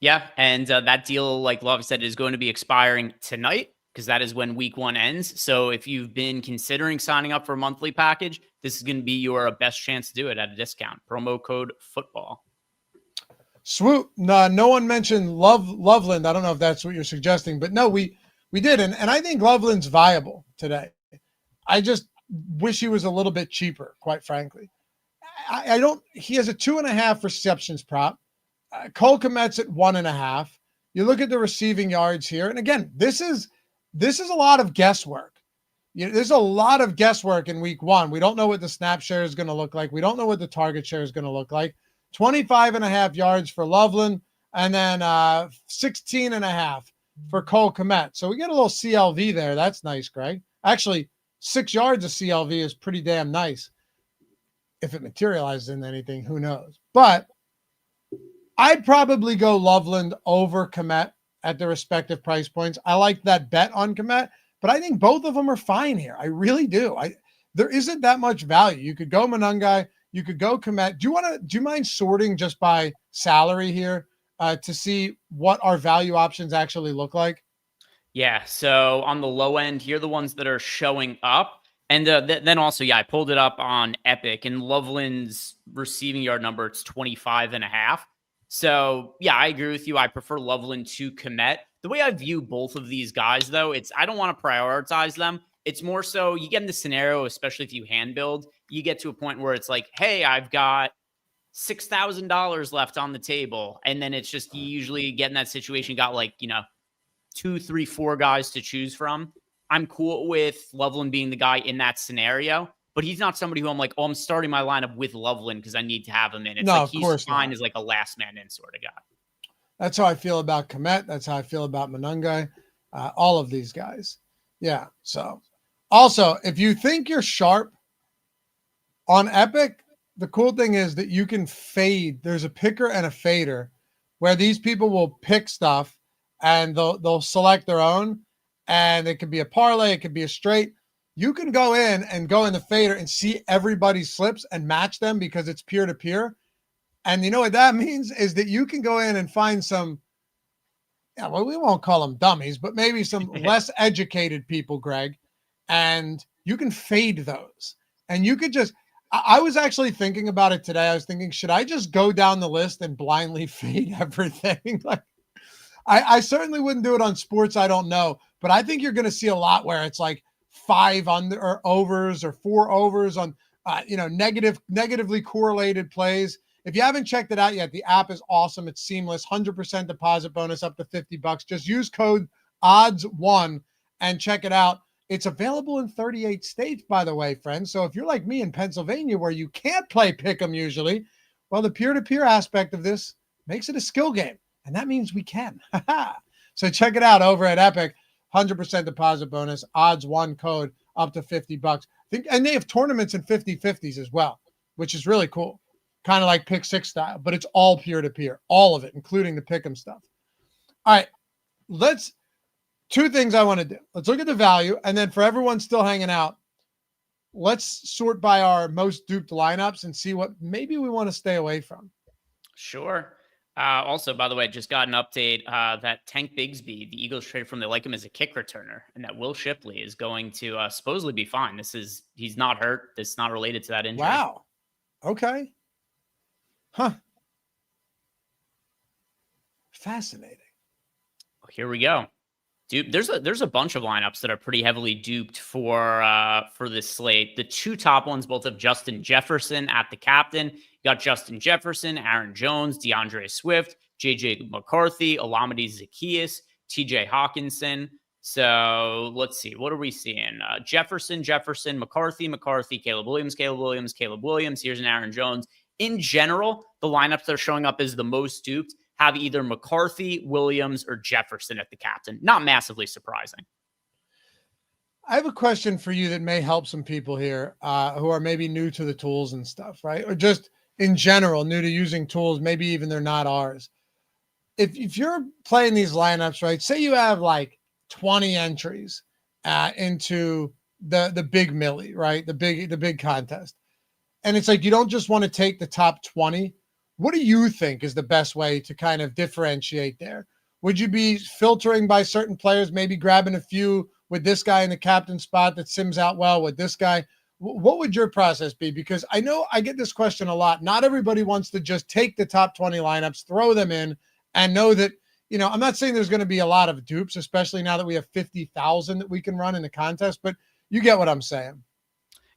Yeah, and that deal, like Love said, is going to be expiring tonight because that is when week 1 ends. So if you've been considering signing up for a monthly package, this is going to be your best chance to do it at a discount. Promo code football. Swoop. No one mentioned Loveland. I don't know if that's what you're suggesting, but no, we did. And I think Loveland's viable today. I just wish he was a little bit cheaper, quite frankly. He has a 2.5 receptions prop. Cole Kmet's at 1.5. You look at the receiving yards here. And again, this is a lot of guesswork. There's a lot of guesswork in week 1. We don't know what the snap share is going to look like. We don't know what the target share is going to look like. 25.5 yards for Loveland, and then 16.5 for Cole Kmet. So we get a little CLV there. That's nice, Greg. Actually, 6 yards of CLV is pretty damn nice. If it materializes into anything, who knows? But I'd probably go Loveland over Kmet at the respective price points. I like that bet on Kmet, but I think both of them are fine here. I really do. There isn't that much value. You could go Monungai. You could go Kmet. Do you mind sorting just by salary here to see what our value options actually look like? Yeah. So on the low end, here are the ones that are showing up. And then also, I pulled it up on Epic, and Loveland's receiving yard number, it's 25.5. So I agree with you. I prefer Loveland to Kmet. The way I view both of these guys, though, I don't want to prioritize them. It's more so you get in the scenario, especially if you hand build, you get to a point where it's like, hey, I've got $6,000 left on the table. And then it's just, you usually get in that situation, you got 2, 3, 4 guys to choose from, I'm cool with Loveland being the guy in that scenario. But he's not somebody who I'm like, oh, I'm starting my lineup with Loveland because I need to have him in. It's No, like of he's course fine not. as like a last man in sort of guy. That's how I feel about Komet. That's how I feel about Monungai. All of these guys. Yeah. So also, if you think you're sharp on Epic, the cool thing is that you can fade. There's a picker and a fader where these people will pick stuff and they'll select their own, and it could be a parlay, it could be a straight. You can go in the fader and see everybody's slips and match them because it's peer to peer. And you know what that means is that you can go in and find some, yeah, well, we won't call them dummies, but maybe some less educated people, Greg, and you can fade those. And you could just, I was actually thinking about it today. I was thinking, should I just go down the list and blindly fade everything? Like, I certainly wouldn't do it on sports I don't know, but I think you're going to see a lot where it's like 5 under or overs or 4 overs on, negatively correlated plays. If you haven't checked it out yet, the app is awesome. It's seamless, 100% deposit bonus up to $50. Just use code ODDS1 and check it out. It's available in 38 states, by the way, friends. So if you're like me in Pennsylvania where you can't play pick'em usually, well, the peer-to-peer aspect of this makes it a skill game. And that means we can. So check it out over at Epic. 100% deposit bonus, ODDS1 code up to $50. And they have tournaments in 50-50s as well, which is really cool. Kind of like pick six style, but it's all peer-to-peer, all of it, including the pick'em stuff. All right, two things I want to do. Let's look at the value, and then for everyone still hanging out, let's sort by our most duped lineups and see what maybe we want to stay away from. Sure. Also, by the way, just got an update that Tank Bigsby, the Eagles traded from, they like him as a kick returner, and that Will Shipley is going to supposedly be fine. He's not hurt. This is not related to that injury. Wow. Okay. Huh. Fascinating. Well, here we go. Dude, there's a bunch of lineups that are pretty heavily duped for this slate. The 2 top ones both have Justin Jefferson at the captain. You got Justin Jefferson, Aaron Jones, DeAndre Swift, JJ McCarthy, Olamide Zaccheaus, TJ Hawkinson. So let's see. What are we seeing? Jefferson, McCarthy, Caleb Williams. Here's an Aaron Jones. In general, the lineups that are showing up as the most duped have either McCarthy, Williams, or Jefferson at the captain. Not massively surprising. I have a question for you that may help some people here who are maybe new to the tools and stuff, right? Or just in general, new to using tools, maybe even they're not ours. If you're playing these lineups, right, say you have like 20 entries into the big millie, right? The big contest. And it's like, you don't just want to take the top 20. What do you think is the best way to kind of differentiate there? Would you be filtering by certain players, maybe grabbing a few with this guy in the captain spot that sims out well with this guy? What would your process be? Because I know I get this question a lot. Not everybody wants to just take the top 20 lineups, throw them in, and know that, I'm not saying there's going to be a lot of dupes, especially now that we have 50,000 that we can run in the contest, but you get what I'm saying.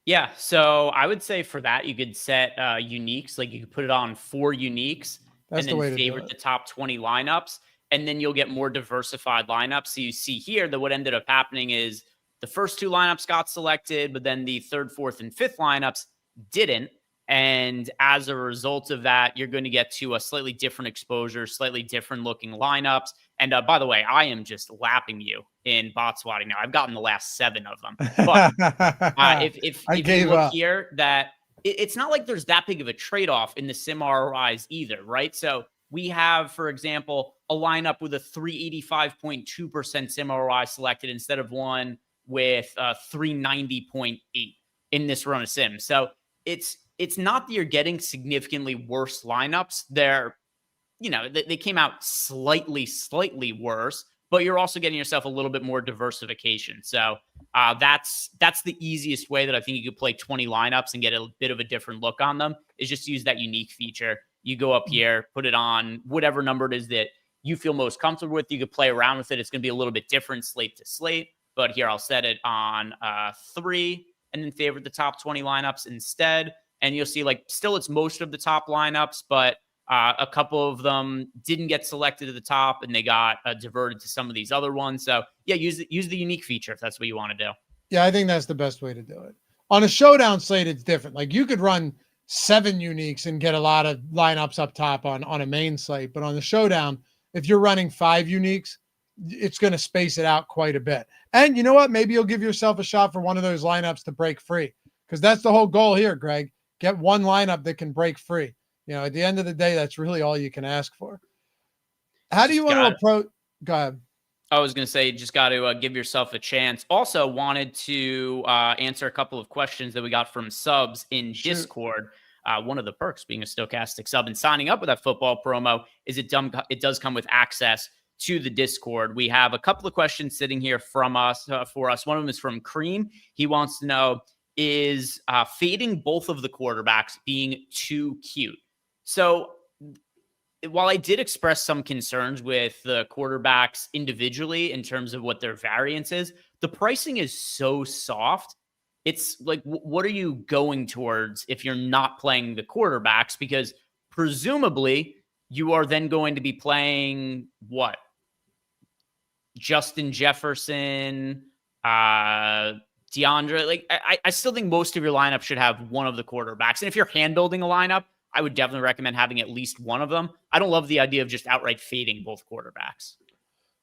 Yeah, so I would say for that, you could set uniques. Like you could put it on 4 uniques and then favorite the top 20 lineups, and then you'll get more diversified lineups. So you see here that what ended up happening is the first 2 lineups got selected, but then the 3rd, 4th, and 5th lineups didn't. And as a result of that, you're going to get to a slightly different exposure, slightly different looking lineups. And by the way, I am just lapping you in bot swatting now. I've gotten the last 7 of them. But if you look here, that it's not like there's that big of a trade-off in the sim ROIs either, right? So we have, for example, a lineup with a 385.2% sim ROI selected instead of one with 390.8 in this run of sim. So it's not that you're getting significantly worse lineups. They came out slightly worse, but you're also getting yourself a little bit more diversification. So that's the easiest way that I think you could play 20 lineups and get a bit of a different look on them, is just use that unique feature. You go up here, put it on whatever number it is that you feel most comfortable with. You could play around with it. It's going to be a little bit different slate to slate, but here I'll set it on 3 and then favorite the top 20 lineups instead. And you'll see, like, still it's most of the top lineups, but A couple of them didn't get selected at the top, and they got diverted to some of these other ones. So yeah, use the unique feature if that's what you want to do. Yeah, I think that's the best way to do it. On a showdown slate, it's different. Like you could run 7 uniques and get a lot of lineups up top on a main slate, but on the showdown, if you're running 5 uniques, it's going to space it out quite a bit. And you know what? Maybe you'll give yourself a shot for one of those lineups to break free, because that's the whole goal here, Greg. Get one lineup that can break free. At the end of the day, that's really all you can ask for. How do you want to approach? Go ahead. I was going to say, just got to give yourself a chance. Also wanted to answer a couple of questions that we got from subs in Discord. One of the perks being a Stokastic sub and signing up with that football promo is it does come with access to the Discord. We have a couple of questions sitting here from us for us. One of them is from Cream. He wants to know, is fading both of the quarterbacks being too cute? So while I did express some concerns with the quarterbacks individually in terms of what their variance is, the pricing is so soft. It's like, what are you going towards if you're not playing the quarterbacks? Because presumably you are then going to be playing what? Justin Jefferson, DeAndre. Like, I still think most of your lineup should have one of the quarterbacks. And if you're hand building a lineup, I would definitely recommend having at least one of them. I don't love the idea of just outright fading both quarterbacks.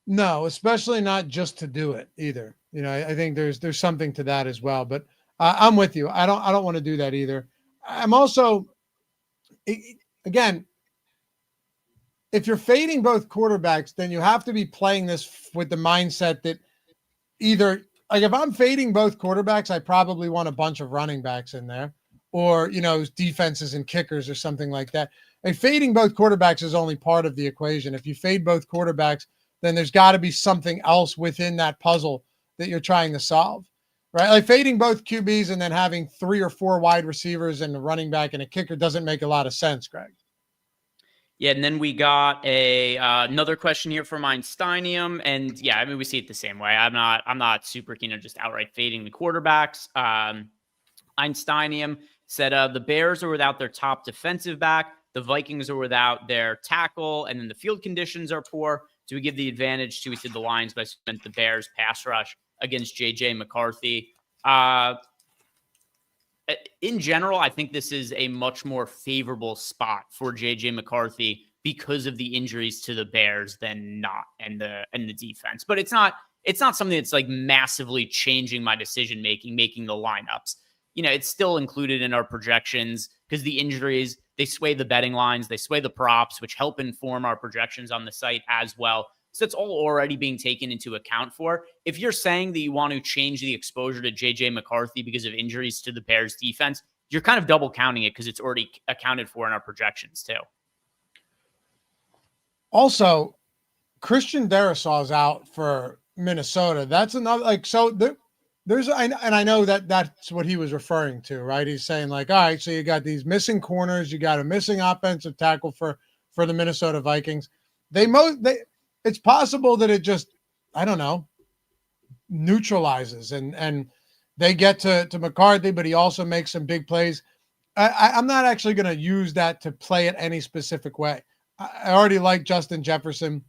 No, especially not just to do it either. I think there's something to that as well. But I'm with you. I don't want to do that either. I'm also, again, if you're fading both quarterbacks, then you have to be playing this with the mindset that either, like, if I'm fading both quarterbacks, I probably want a bunch of running backs in there, or defenses and kickers or something like that. And fading both quarterbacks is only part of the equation. If you fade both quarterbacks, then there's got to be something else within that puzzle that you're trying to solve, right? Like fading both QBs and then having 3 or 4 wide receivers and a running back and a kicker doesn't make a lot of sense, Greg. Yeah, and then we got another question here from Einsteinium, and yeah, I mean, we see it the same way. I'm not super keen on just outright fading the quarterbacks. Einsteinium said the Bears are without their top defensive back, the Vikings are without their tackle, and then the field conditions are poor. Do we give the advantage to the Lions by spending the Bears pass rush against JJ McCarthy? In general, I think this is a much more favorable spot for JJ McCarthy because of the injuries to the Bears than not, and the defense. But it's not something that's like massively changing my decision making the lineups. It's still included in our projections because the injuries, they sway the betting lines, they sway the props, which help inform our projections on the site as well. So it's all already being taken into account for. If you're saying that you want to change the exposure to JJ McCarthy because of injuries to the Bears defense, you're kind of double counting it because it's already accounted for in our projections too. Also, Christian Darrisaw is out for Minnesota. That's another, there's, and I know that's what he was referring to, right? He's saying like, all right, so you got these missing corners, you got a missing offensive tackle for the Minnesota Vikings. It's possible that it just, I don't know, neutralizes and they get to McCarthy, but he also makes some big plays. I'm not actually going to use that to play it any specific way. I already like Justin Jefferson.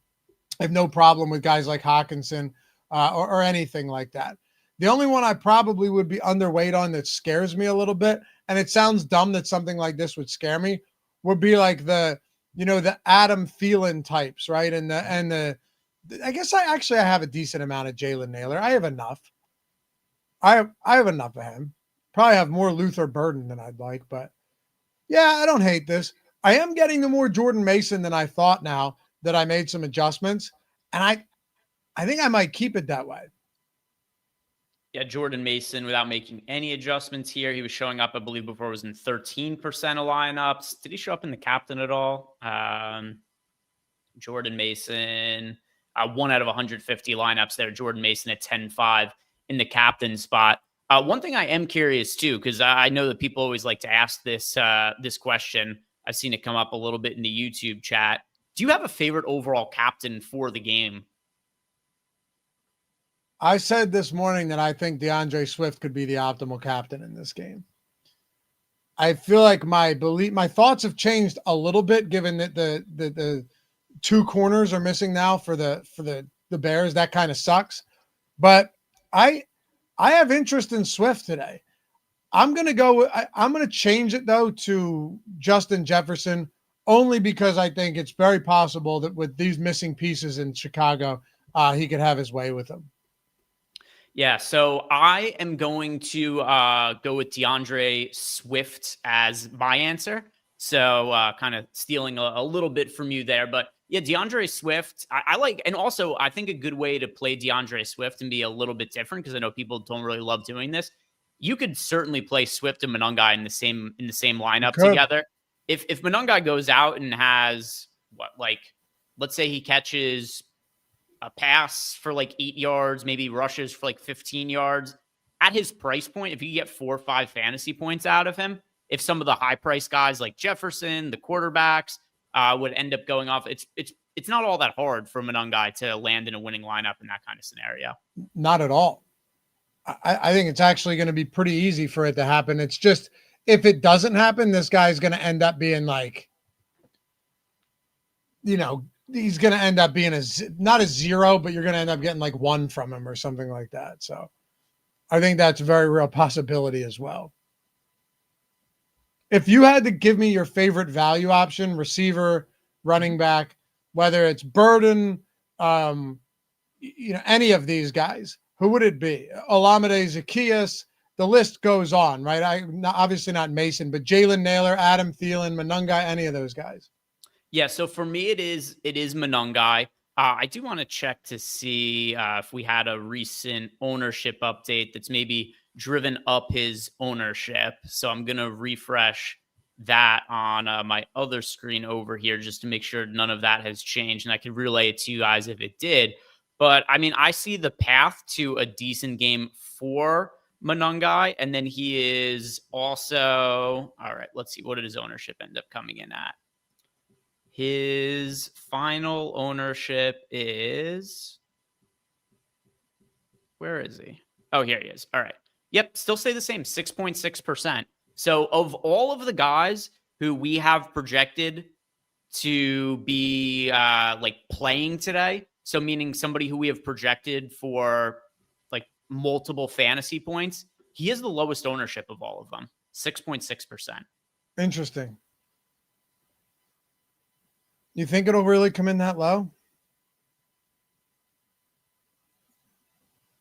I have no problem with guys like Hawkinson or anything like that. The only one I probably would be underweight on that scares me a little bit, and it sounds dumb that something like this would scare me, would be like the Adam Thielen types, right? And I guess I have a decent amount of Jalen Naylor. I have enough. I have enough of him. Probably have more Luther Burden than I'd like, but yeah, I don't hate this. I am getting the more Jordan Mason than I thought now that I made some adjustments, and I think I might keep it that way. Yeah, Jordan Mason, without making any adjustments here, he was showing up, I believe, before it was in 13% of lineups. Did he show up in the captain at all? Jordan Mason, 1 out of 150 lineups there. Jordan Mason at 10.5 in the captain spot. One thing I am curious too, because I know that people always like to ask this question. I've seen it come up a little bit in the YouTube chat. Do you have a favorite overall captain for the game? I said this morning that I think DeAndre Swift could be the optimal captain in this game. I feel like my thoughts have changed a little bit given that the two corners are missing now for the Bears. That kind of sucks. But I have interest in Swift today. I'm going to change it though to Justin Jefferson only because I think it's very possible that with these missing pieces in Chicago, he could have his way with them. Yeah, so I am going to go with DeAndre Swift as my answer. So kind of stealing a little bit from you there. But yeah, DeAndre Swift, I like, and also I think a good way to play DeAndre Swift and be a little bit different, because I know people don't really love doing this. You could certainly play Swift and Monangai in the same lineup together. If Monangai goes out and has let's say he catches a pass for like 8 yards, maybe rushes for like 15 yards at his price point, if you get 4 or 5 fantasy points out of him, if some of the high price guys like Jefferson, the quarterbacks, would end up going off, it's not all that hard for Monangai to land in a winning lineup in that kind of scenario. Not at all. I think it's actually going to be pretty easy for it to happen. It's just, if it doesn't happen, this guy's going to end up being like, he's going to end up being not a 0, but you're going to end up getting like 1 from him or something like that. So I think that's a very real possibility as well. If you had to give me your favorite value option, receiver, running back, whether it's Burden, any of these guys, who would it be? Olamide Zaccheaus, the list goes on, right? Obviously not Mason, but Jalen Naylor, Adam Thielen, Monangai, any of those guys. Yeah, so for me, it is Monangai. I do want to check to see if we had a recent ownership update that's maybe driven up his ownership. So I'm going to refresh that on my other screen over here just to make sure none of that has changed. And I can relay it to you guys if it did. But I mean, I see the path to a decent game for Monangai. And then he is also, all right, let's see, what did his ownership end up coming in at? His final ownership is, where is he? Oh, here he is. All right. Yep, still stay the same, 6.6%. So of all of the guys who we have projected to be playing today, so meaning somebody who we have projected for like multiple fantasy points, he is the lowest ownership of all of them, 6.6%. Interesting. You think it'll really come in that low?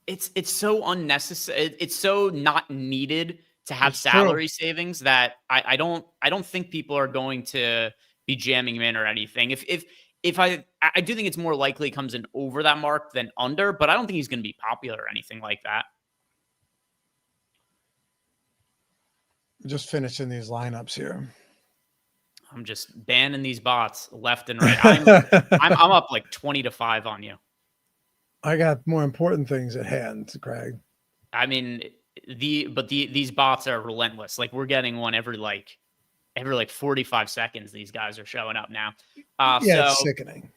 It's so unnecessary. It's so not needed to have salary savings that I don't think people are going to be jamming him in or anything. If I do think it's more likely comes in over that mark than under, but I don't think he's going to be popular or anything like that. Just finishing these lineups here. I'm just banning these bots left and right. I'm up like 20-5 on you. I got more important things at hand, Greg. I mean, these bots are relentless. Like, we're getting one every 45 seconds. These guys are showing up now. It's sickening.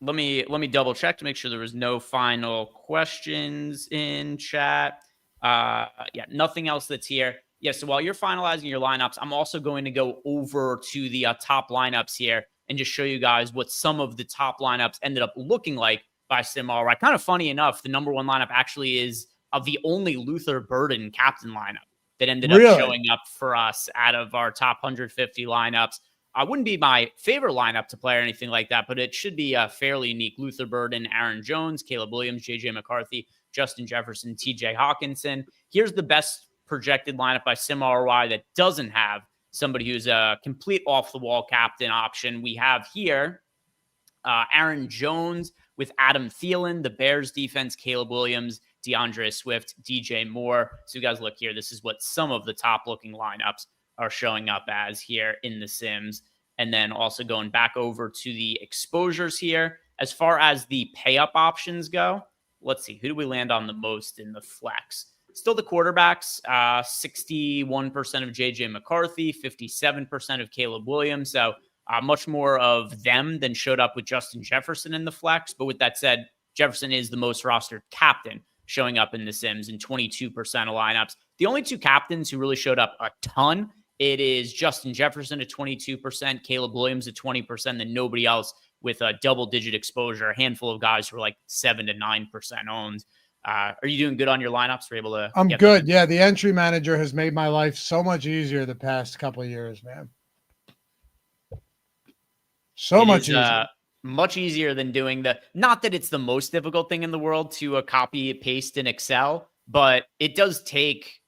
Let me double check to make sure there was no final questions in chat. Nothing else that's here. Yeah, so while you're finalizing your lineups, I'm also going to go over to the top lineups here and just show you guys what some of the top lineups ended up looking like by SimRI. Kind of funny enough, the number 1 lineup actually is the only Luther Burden captain lineup that ended up showing up for us out of our top 150 lineups. Wouldn't be my favorite lineup to play or anything like that, but it should be fairly unique. Luther Burden, Aaron Jones, Caleb Williams, JJ McCarthy, Justin Jefferson, TJ Hawkinson. Here's the best projected lineup by SimRI that doesn't have somebody who's a complete off-the-wall captain option. We have here Aaron Jones with Adam Thielen, the Bears defense, Caleb Williams, DeAndre Swift, DJ Moore. So you guys look here. This is what some of the top-looking lineups are showing up as here in the Sims. And then also going back over to the exposures here. As far as the pay-up options go, let's see. Who do we land on the most in the flex? Still the quarterbacks, 61% of JJ McCarthy, 57% of Caleb Williams. So much more of them than showed up with Justin Jefferson in the flex. But with that said, Jefferson is the most rostered captain showing up in the Sims in 22% of lineups. The only 2 captains who really showed up a ton it is Justin Jefferson at 22%, Caleb Williams at 20%, and nobody else with a double-digit exposure. A handful of guys who are like 7 to 9% owned. Are you doing good on your lineups? We're able to. I'm good. Yeah, the entry manager has made my life so much easier the past couple of years, man. So much easier. Much easier than doing not that it's the most difficult thing in the world to copy paste in Excel, but it does take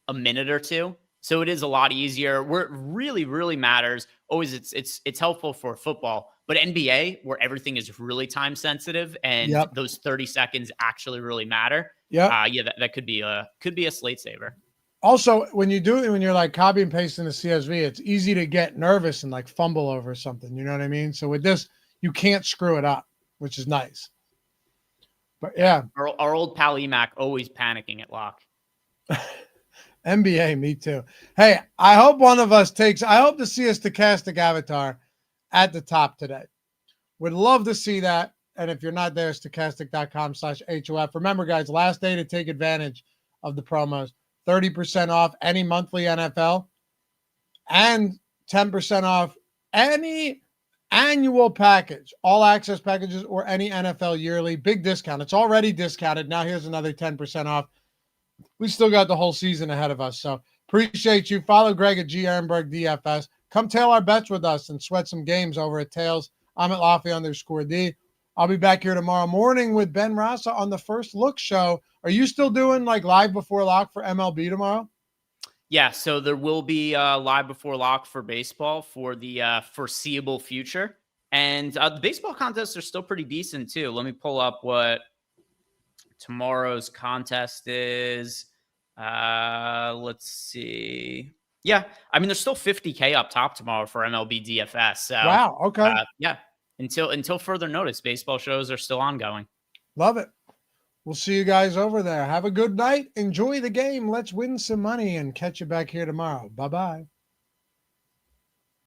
a minute or two. So it is a lot easier. Where it really, really matters, always it's helpful for football, but NBA, where everything is really time sensitive and those 30 seconds actually really matter. That could be a slate saver. Also, when you're like copy and pasting the CSV, it's easy to get nervous and like fumble over something. You know what I mean? So with this, you can't screw it up, which is nice. But yeah. Our old pal Emac always panicking at lock. NBA, me too. Hey, I hope one of us I hope to see a Stokastic avatar at the top today. Would love to see that. And if you're not there, stokastic.com/HOF. Remember, guys, last day to take advantage of the promos. 30% off any monthly NFL and 10% off any annual package, all access packages, or any NFL yearly. Big discount. It's already discounted. Now here's another 10% off. We still got the whole season ahead of us. So appreciate you. Follow Greg at G Ehrenberg DFS. Come tail our bets with us and sweat some games over at Tails. I'm at Loughy_D. I'll be back here tomorrow morning with Ben Rasa on the First Look show. Are you still doing like live before lock for MLB tomorrow? Yeah, so there will be live before lock for baseball for the foreseeable future. And the baseball contests are still pretty decent too. Let me pull up what tomorrow's contest is. Let's see. Yeah, I mean, there's still $50K up top tomorrow for MLB DFS. So, wow, okay. Yeah, until further notice, baseball shows are still ongoing. Love it. We'll see you guys over there. Have a good night. Enjoy the game. Let's win some money and catch you back here tomorrow. Bye-bye.